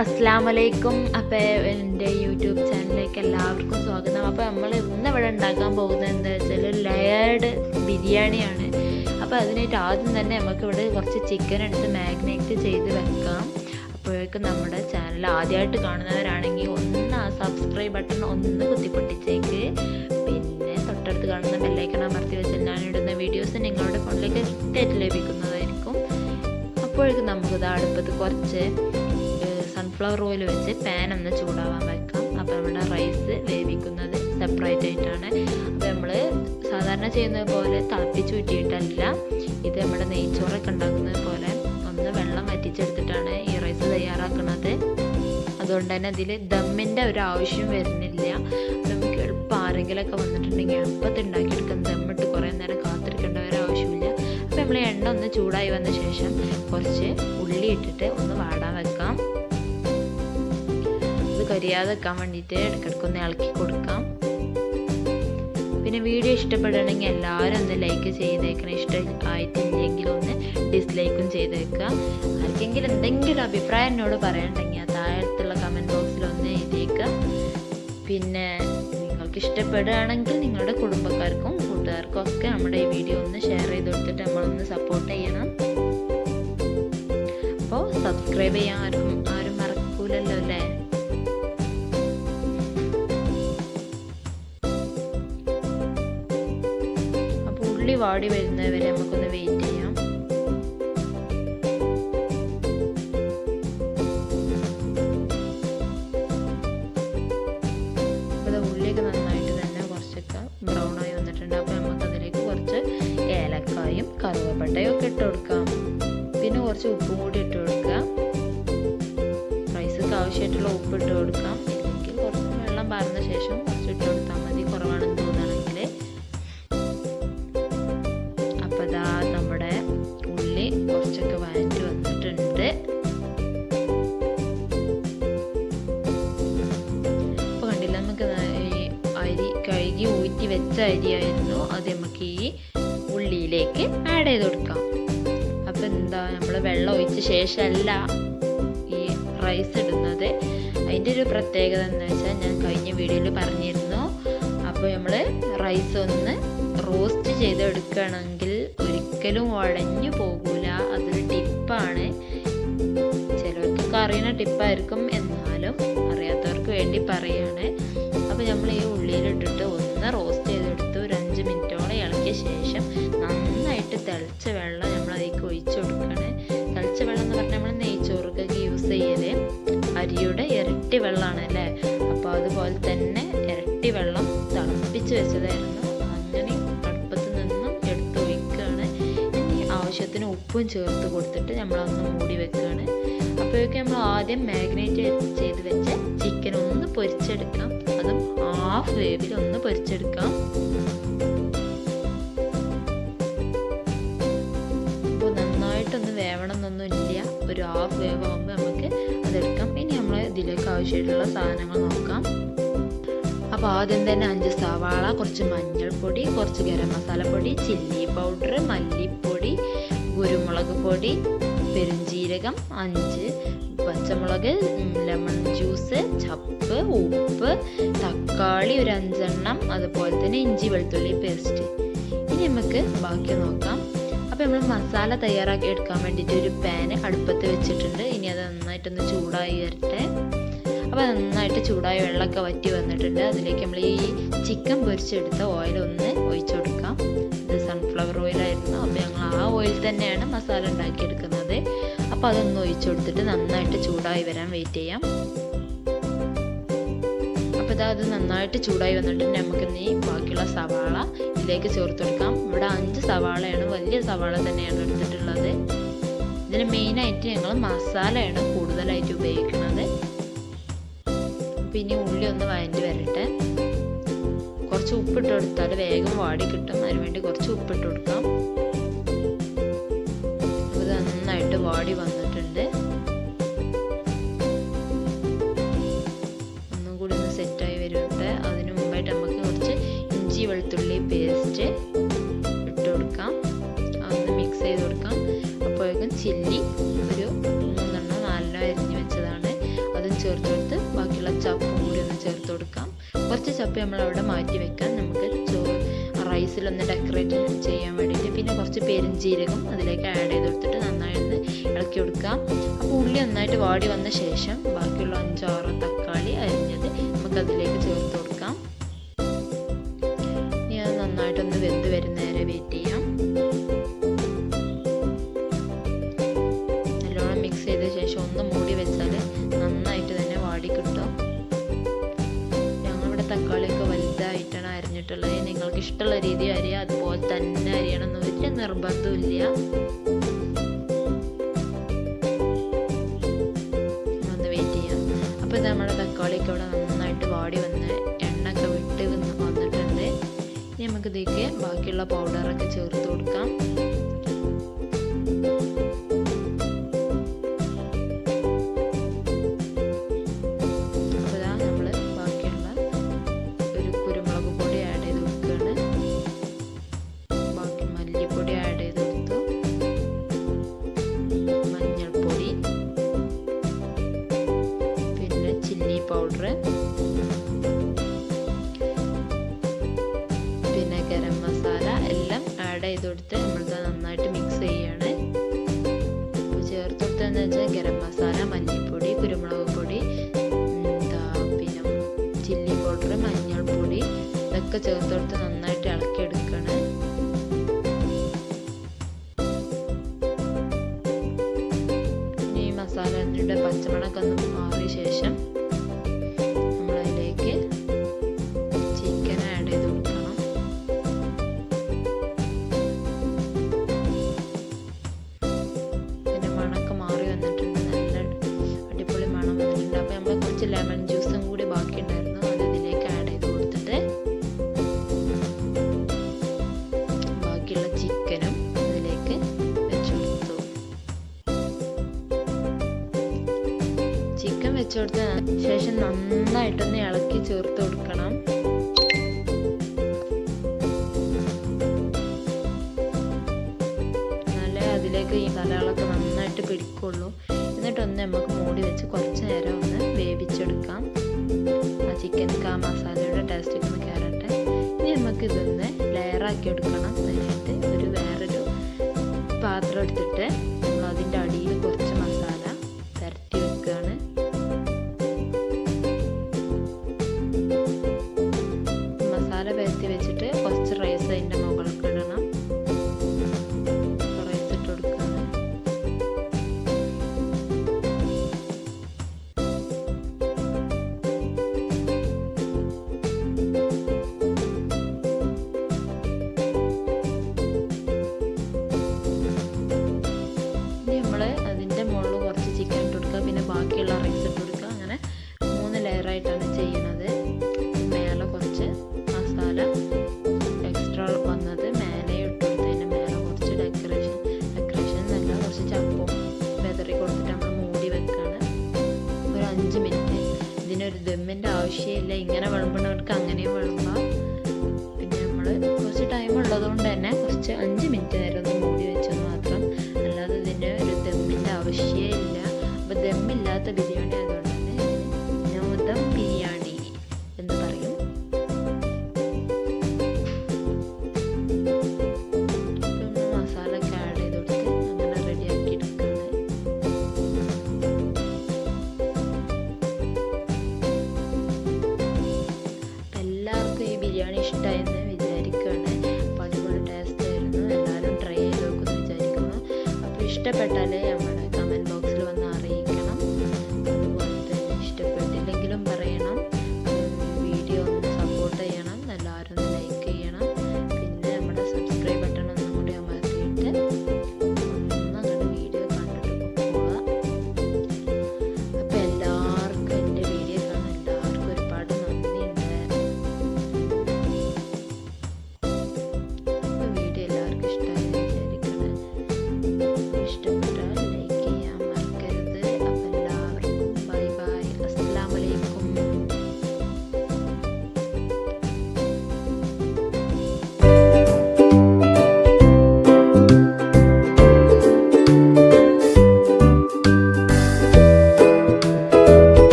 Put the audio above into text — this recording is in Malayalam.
അസ്സലാമലൈക്കും. അപ്പോൾ എൻ്റെ യൂട്യൂബ് ചാനലിലേക്ക് എല്ലാവർക്കും സ്വാഗതം. അപ്പോൾ നമ്മൾ ഇന്ന് ഇവിടെ ഉണ്ടാക്കാൻ പോകുന്നത് എന്താ വെച്ചാൽ ലെയർഡ് ബിരിയാണിയാണ്. അപ്പോൾ അതിനായിട്ട് ആദ്യം തന്നെ നമുക്കിവിടെ കുറച്ച് ചിക്കൻ എടുത്ത് മാഗ്നേറ്റ് ചെയ്ത് വെക്കാം. അപ്പോഴേക്കും നമ്മുടെ ചാനൽ ആദ്യമായിട്ട് കാണുന്നവരാണെങ്കിൽ ഒന്ന് ആ സബ്സ്ക്രൈബ് ബട്ടൺ ഒന്ന് കുത്തിപ്പൊട്ടിച്ചേക്ക്. പിന്നെ തൊട്ടടുത്ത് കാണുന്ന ബെല്ലൈക്കൺ അമർത്തി വെച്ചാൽ ഞാനിടുന്ന വീഡിയോസ് നിങ്ങളുടെ ഫോണിലേക്ക് കൃത്യമായിട്ട് ലഭിക്കുന്നതായിരിക്കും. അപ്പോഴേക്കും നമുക്കിത് അടുപ്പത്ത് കുറച്ച് സൺഫ്ലവർ ഓയിൽ വെച്ച് പാൻ ഒന്ന് ചൂടാവാൻ വെക്കാം. അപ്പോൾ നമ്മുടെ റൈസ് വേവിക്കുന്നത് സെപ്പറേറ്റ് ആയിട്ടാണ്. അപ്പോൾ നമ്മൾ സാധാരണ ചെയ്യുന്നത് പോലെ തിളപ്പിച്ച് ഊറ്റിയിട്ടല്ല, ഇത് നമ്മുടെ നെയ്ച്ചോറൊക്കെ ഉണ്ടാക്കുന്നത് പോലെ ഒന്ന് വെള്ളം വറ്റിച്ചെടുത്തിട്ടാണ് ഈ റൈസ് തയ്യാറാക്കുന്നത്. അതുകൊണ്ട് തന്നെ അതിൽ ദമ്മിൻ്റെ ഒരു ആവശ്യം വരുന്നില്ല. നമുക്ക് എളുപ്പം ആരെങ്കിലുമൊക്കെ വന്നിട്ടുണ്ടെങ്കിൽ എളുപ്പത്തിൽ ഉണ്ടാക്കിയെടുക്കാൻ ദമ്മിട്ട് കുറേ നേരം കാത്തിരിക്കേണ്ട ഒരു ആവശ്യമില്ല. അപ്പോൾ നമ്മൾ എണ്ണ ഒന്ന് ചൂടായി വന്ന ശേഷം കുറച്ച് ഉള്ളി ഇട്ടിട്ട് ഒന്ന് വാടാൻ വെക്കാം. കരിയാതെ വെക്കാൻ വേണ്ടിയിട്ട് ഇടയ്ക്കിടയ്ക്കൊന്ന് ഇളക്കി കൊടുക്കാം. പിന്നെ വീഡിയോ ഇഷ്ടപ്പെടുകയാണെങ്കിൽ എല്ലാവരും ഒന്ന് ലൈക്ക് ചെയ്തേക്കണം. ഇഷ്ടമായിട്ടില്ലെങ്കിൽ ഒന്ന് ഡിസ്ലൈക്കും ചെയ്തേക്കുക. ആർക്കെങ്കിലും എന്തെങ്കിലും അഭിപ്രായം എന്നോട് പറയാനുണ്ടെങ്കിൽ ആ താഴത്തുള്ള കമൻറ്റ് ബോക്സിൽ ഒന്ന് എഴുതിയേക്കുക. പിന്നെ നിങ്ങൾക്ക് ഇഷ്ടപ്പെടുകയാണെങ്കിൽ നിങ്ങളുടെ കുടുംബക്കാർക്കും കൂട്ടുകാർക്കും ഒക്കെ നമ്മുടെ ഈ വീഡിയോ ഒന്ന് ഷെയർ ചെയ്ത് കൊടുത്തിട്ട് നമ്മളൊന്ന് സപ്പോർട്ട് ചെയ്യണം. അപ്പോൾ സബ്സ്ക്രൈബ് ചെയ്യാൻ ആരും മറക്കൂലല്ലോ അല്ലേ. ഉള്ളി വാടി വരുന്നവരെ നമുക്കൊന്ന് വെയിറ്റ് ചെയ്യാം. അപ്പോൾ ഉള്ളിയൊക്കെ നന്നായിട്ട് തന്നെ കുറച്ചൊക്കെ ബ്രൗൺ ആയി വന്നിട്ടുണ്ട്. അപ്പോൾ നമുക്കതിലേക്ക് കുറച്ച് ഏലക്കായും കറുവപ്പട്ടയും ഒക്കെ ഇട്ട് കൊടുക്കാം. പിന്നെ കുറച്ച് ഉപ്പും കൂടി ഇട്ട് കൊടുക്കാം. റൈസൊക്കെ ആവശ്യമായിട്ടുള്ള ഉപ്പ് ഇട്ട് കൊടുക്കാം. ഇല്ലെങ്കിൽ കുറച്ച് വെള്ളം പാർന്ന ശേഷം കുറച്ച് ഇട്ട് കൊടുത്താൽ മതി, കുറവാണെന്ന് തോന്നുകയാണെങ്കിൽ. നമ്മുടെ ഉള്ളി കുറച്ചൊക്കെ വഴറ്റി വന്നിട്ടുണ്ട്. അപ്പോൾ കണ്ടില്ല, നമുക്ക് ഈ അരി കഴുകി ഊറ്റി വെച്ച അരിയായിരുന്നു. അത് നമുക്ക് ഈ ഉള്ളിയിലേക്ക് ആഡ് ചെയ്ത് കൊടുക്കാം. അപ്പം എന്താ, നമ്മൾ വെള്ളം ഒഴിച്ച ശേഷമല്ല ഈ റൈസ് ഇടുന്നത്. അതിൻ്റെ ഒരു പ്രത്യേകത എന്ന് വെച്ചാൽ ഞാൻ കഴിഞ്ഞ വീഡിയോയിൽ പറഞ്ഞിരുന്നു. അപ്പോൾ നമ്മൾ റൈസ് ഒന്ന് റോസ്റ്റ് ചെയ്തെടുക്കുകയാണെങ്കിൽ ഒരിക്കലും ഉടഞ്ഞു പോകൂല. അതൊരു ടിപ്പാണ്. ചിലർക്കൊക്കെ അറിയുന്ന ടിപ്പായിരിക്കും, എന്നാലും അറിയാത്തവർക്ക് വേണ്ടി പറയാണ്. അപ്പോൾ നമ്മൾ ഈ ഉള്ളിയിലിട്ടിട്ട് ഒന്ന് റോസ്റ്റ് ചെയ്തെടുത്ത് ഒരു 5 മിനിറ്റോളം ഇളക്കിയ ശേഷം നന്നായിട്ട് തിളച്ച വെള്ളം നമ്മൾ അതിലേക്ക് ഒഴിച്ചു കൊടുക്കുകയാണ്. തിളച്ച വെള്ളം എന്ന് പറഞ്ഞാൽ നമ്മൾ നെയ്ച്ചോറൊക്കെ യൂസ് ചെയ്യല് അരിയുടെ ഇരട്ടി വെള്ളമാണ് അല്ലേ. അപ്പോൾ അതുപോലെ തന്നെ ഇരട്ടി വെള്ളം തിളപ്പിച്ച് വെച്ചതായിരുന്നു. അങ്ങനെ അടുപ്പത്ത് നിന്നും എടുത്ത് ഒഴിക്കുകയാണ്. ഇനി ആവശ്യത്തിന് ഉപ്പും ചേർത്ത് കൊടുത്തിട്ട് നമ്മളൊന്ന് മൂടി വെക്കുകയാണ്. അപ്പോഴേക്കും നമ്മൾ ആദ്യം മാഗ്നേറ്റ് ചെയ്ത് വെച്ച ചിക്കൻ ഒന്ന് പൊരിച്ചെടുക്കാം. അതും ഹാഫ് വേവിൽ ഒന്ന് പൊരിച്ചെടുക്കാം. അപ്പോൾ നന്നായിട്ടൊന്ന് വേവണം എന്നൊന്നും ഇല്ല, ഒരു ഹാഫ് വേവ് ആകുമ്പോൾ നമുക്ക് അതെടുക്കാം. ഇനി നമ്മൾ ഇതിലേക്ക് ആവശ്യമായിട്ടുള്ള സാധനങ്ങൾ നോക്കാം. അപ്പോൾ ആദ്യം തന്നെ 5 സവാള, കുറച്ച് മഞ്ഞൾപ്പൊടി, കുറച്ച് ഗരം മസാലപ്പൊടി, ചില്ലി പൗഡർ, മല്ലിപ്പൊടി, കുരുമുളക് പൊടി, പെരുംജീരകം 5, പച്ചമുളക്, ലെമൺ ജ്യൂസ്, ചപ്പ്, ഉപ്പ്, തക്കാളി ഒരു 5 എണ്ണം, അതുപോലെ തന്നെ ഇഞ്ചി വെളുത്തുള്ളി പേസ്റ്റ്. ഇനി നമുക്ക് ബാക്കി നോക്കാം. അപ്പോൾ നമ്മൾ മസാല തയ്യാറാക്കി എടുക്കാൻ വേണ്ടിയിട്ട് ഒരു പാൻ അടുപ്പത്ത് വെച്ചിട്ടുണ്ട്. ഇനി അത് നന്നായിട്ടൊന്ന് ചൂടായി വരട്ടെ. അപ്പോൾ നന്നായിട്ട് ചൂടായ വെള്ളമൊക്കെ വറ്റി വന്നിട്ടുണ്ട്. അതിലേക്ക് നമ്മൾ ഈ ചിക്കൻ പൊരിച്ചെടുത്ത ഓയിൽ ഒന്ന് ഒഴിച്ചു കൊടുക്കാം. ഇത് സൺഫ്ലവർ ഓയിലായിരുന്നു. അപ്പോൾ ഞങ്ങൾ ആ ഓയിൽ തന്നെയാണ് മസാല ഉണ്ടാക്കിയെടുക്കുന്നത്. അപ്പോൾ അതൊന്ന് ഒഴിച്ചു കൊടുത്തിട്ട് നന്നായിട്ട് ചൂടായി വരാൻ വെയിറ്റ് ചെയ്യാം. അപ്പോൾ അത് നന്നായിട്ട് ചൂടായി വന്നിട്ടുണ്ട്. നമുക്ക് ഇനി ബാക്കിയുള്ള സവാള ഇതിലേക്ക് ചേർത്ത് കൊടുക്കാം. ഇവിടെ 5 സവാളയാണ്, വലിയ സവാള തന്നെയാണ് എടുത്തിട്ടുള്ളത്. ഇതിന് മെയിനായിട്ട് ഞങ്ങൾ മസാലയാണ് കൂടുതലായിട്ട് ഉപയോഗിക്കുന്നത്. പിന്നെ ഉള്ളി ഒന്ന് വഴറ്റി വരട്ടെ. കുറച്ച് ഉപ്പിട്ട് കൊടുത്താൽ വേഗം വാടി കിട്ടും. അതിനുവേണ്ടി കുറച്ച് ഉപ്പിട്ട് കൊടുക്കാം. ഇത് നന്നായിട്ട് വാടി വന്നിട്ടുണ്ട്. ഒന്നും കൂടി ഒന്ന് സെറ്റായി വരട്ടെ. അതിന് മുമ്പായിട്ട് നമുക്ക് കുറച്ച് ഇഞ്ചി വെളുത്തുള്ളി പേസ്റ്റ് ഇട്ട് കൊടുക്കാം. അതൊന്ന് മിക്സ് ചെയ്ത് കൊടുക്കാം. അപ്പോഴേക്കും ചില്ലി ഒരു 3 4 അരിഞ്ഞ് വെച്ചതാണ്. ചേർത്ത് കൊടുത്ത് ബാക്കിയുള്ള ചപ്പും കൂടി ഒന്ന് ചേർത്ത് കൊടുക്കാം. കുറച്ച് ചപ്പ് നമ്മളവിടെ മാറ്റി വെക്കാം, നമുക്ക് റൈസിലൊന്ന് ഡെക്കറേറ്റ് ചെയ്യാൻ വേണ്ടിയിട്ട്. പിന്നെ കുറച്ച് പെരുംജീരകം അതിലേക്ക് ആഡ് ചെയ്ത് കൊടുത്തിട്ട് നന്നായി ഒന്ന് ഇളക്കി കൊടുക്കാം. അപ്പോൾ ഉള്ളി നന്നായിട്ട് വാടി വന്ന ശേഷം ബാക്കിയുള്ള 5-6 തക്കാളി അരിഞ്ഞത് നമുക്കതിലേക്ക് ചേർത്ത് കൊടുക്കാം. ഇനി അത് നന്നായിട്ടൊന്ന് വെന്ത് വരുന്നേരെ വെയിറ്റ് ചെയ്യാം. നല്ലോണം മിക്സ് ചെയ്ത ശേഷം ഒന്ന് മൂടി വെച്ചാൽ നന്നായിട്ട് തന്നെ വാടി കിട്ടും. ഞങ്ങളിവിടെ തക്കാളിയൊക്കെ വലുതായിട്ടാണ് അരിഞ്ഞിട്ടുള്ളത്. നിങ്ങൾക്ക് ഇഷ്ടമുള്ള രീതി അരിയാം, അതുപോലെ തന്നെ അരിയണമെന്ന് വലിയ നിർബന്ധമില്ല. ഒന്ന് വെയിറ്റ് ചെയ്യാം. അപ്പോൾ ഇത് നമ്മുടെ തക്കാളിയൊക്കെ ഇവിടെ നന്നായിട്ട് വാടി വന്ന് എണ്ണയൊക്കെ വിട്ട് വന്നിട്ടുണ്ട്. ഇനി നമുക്കിതേക്ക് ബാക്കിയുള്ള പൗഡറൊക്കെ ചേർത്ത് കൊടുക്കാം. പൗഡർ, പിന്നെ ഗരം മസാല എല്ലാം ആഡ് ചെയ്ത് കൊടുത്ത് നമ്മളിത് നന്നായിട്ട് മിക്സ് ചെയ്യാണ്. അപ്പോൾ ചേർത്ത് കൊടുത്തതെന്ന് വെച്ചാൽ ഗരം മസാല, മല്ലിപ്പൊടി, കുരുമുളക് പൊടി, പിന്നെ ചില്ലി പൗഡർ, മഞ്ഞൾപ്പൊടി ഇതൊക്കെ ചേർത്ത് കൊടുത്ത് നന്നായിട്ട് ഇളക്കിയെടുക്കണം. ഇനി ഈ മസാലയുടെ പച്ചമണമൊക്കെ ഒന്ന് മാറിയ ശേഷം ചിക്കൻ ആഡ് ചെയ്ത് കൊടുക്കണം. പിന്നെ മണമൊക്കെ മാറി വന്നിട്ടുണ്ട്, നല്ല അടിപൊളി മണം വന്നിട്ടുണ്ട്. അപ്പോൾ നമ്മൾ കുറച്ച് ലെമൺ ജ്യൂസും കൂടി ബാക്കി ഉണ്ടായിരുന്നു, അത് ഇതിലേക്ക് ആഡ് ചെയ്ത് കൊടുത്തിട്ട് ബാക്കിയുള്ള ചിക്കനും ഇതിലേക്ക് വെച്ച് കൊടുത്തു. ചിക്കൻ വെച്ച് കൊടുത്ത ശേഷം നന്നായിട്ടൊന്ന് ഇളക്കി ചേർത്ത് കൊടുക്കണം. എന്നാലേ അതിലേക്ക് ഈ മസാലകളൊക്കെ നന്നായിട്ട് പിടിക്കുള്ളൂ. എന്നിട്ടൊന്ന് നമുക്ക് മൂടി വെച്ച് കുറച്ച് നേരം ഒന്ന് വേവിച്ചെടുക്കാം. ആ ചിക്കനൊക്കെ ആ മസാലയുടെ ടേസ്റ്റൊക്കെ ഒന്ന് കയറട്ടെ. ഇനി നമുക്ക് ഇതൊന്ന് ലെയറാക്കി എടുക്കണം. അതിനായിട്ട് വേറൊരു പാത്രം എടുത്തിട്ട് നമ്മൾ അതിൻ്റെ അടിയിൽ കുറച്ച് മസാല പുരട്ടി വെക്കുകയാണ്. മസാല പുരട്ടി വെച്ചിട്ട് കുറച്ച് റൈസ് അതിൻ്റെ മുകളിലേക്ക് ഇടണം. റൈസ് ഇട്ട് കൊടുക്കുകയാണ്. അതിൻ്റെ മുകളിൽ കുറച്ച് ചിക്കൻ ഇട്ട് കൊടുക്കുക, പിന്നെ ബാക്കിയുള്ള റൈസ് ഇട്ട് കൊടുക്കുക. അങ്ങനെ 3 ലെയറായിട്ടാണ് ചെയ്യുന്നത്. മേലെ കുറച്ച് മസാല എക്സ്ട്രാ വന്നത് മേലെ ഇട്ട് കൊടുത്തതിൻ്റെ മേലെ കുറച്ച് ഡെക്കറേഷൻ നല്ല കുറച്ച് ചപ്പും വെതറി കൊടുത്തിട്ട് നമ്മൾ മൂടി വെക്കുകയാണ്. ഒരു 5 മിനിറ്റ്. ഇതിനൊരു ദമ്മിൻ്റെ ആവശ്യമില്ല, ഇങ്ങനെ വിളമ്പുന്നവർക്ക് അങ്ങനെയും വിളമ്പാം. പിന്നെ നമ്മൾ കുറച്ച് ടൈം ഉള്ളതുകൊണ്ട് തന്നെ കുറച്ച് 5 മിനിറ്റ് നേരം ഒന്ന് മൂടി വെച്ചെന്ന് മാത്രം, അല്ലാതെ ഇതിന് ഒരു ദമ്മിൻ്റെ ആവശ്യമില്ല. അപ്പോൾ ദമ്മില്ലാത്ത ബിരിയാണി ആയതുകൊണ്ട് തന്നെ നോ ദം ബിരിയാണി എന്ന് പറയും. മസാല ഒക്കെ ആഡ് ചെയ്ത് കൊടുത്ത് അങ്ങനെ റെഡിയാക്കി എടുക്കുകയാണ്. എല്ലാവർക്കും ഈ ബിരിയാണി ഇഷ്ടമായെന്ന് വിചാരിക്കുകയാണ്. അപ്പോൾ അടിപൊളി ടേസ്റ്റ് ആയിരുന്നു. എല്ലാവരും ട്രൈ ചെയ്ത് നോക്കുമെന്ന് വിചാരിക്കുന്നു. അപ്പോൾ ഇഷ്ടപ്പെട്ടാൽ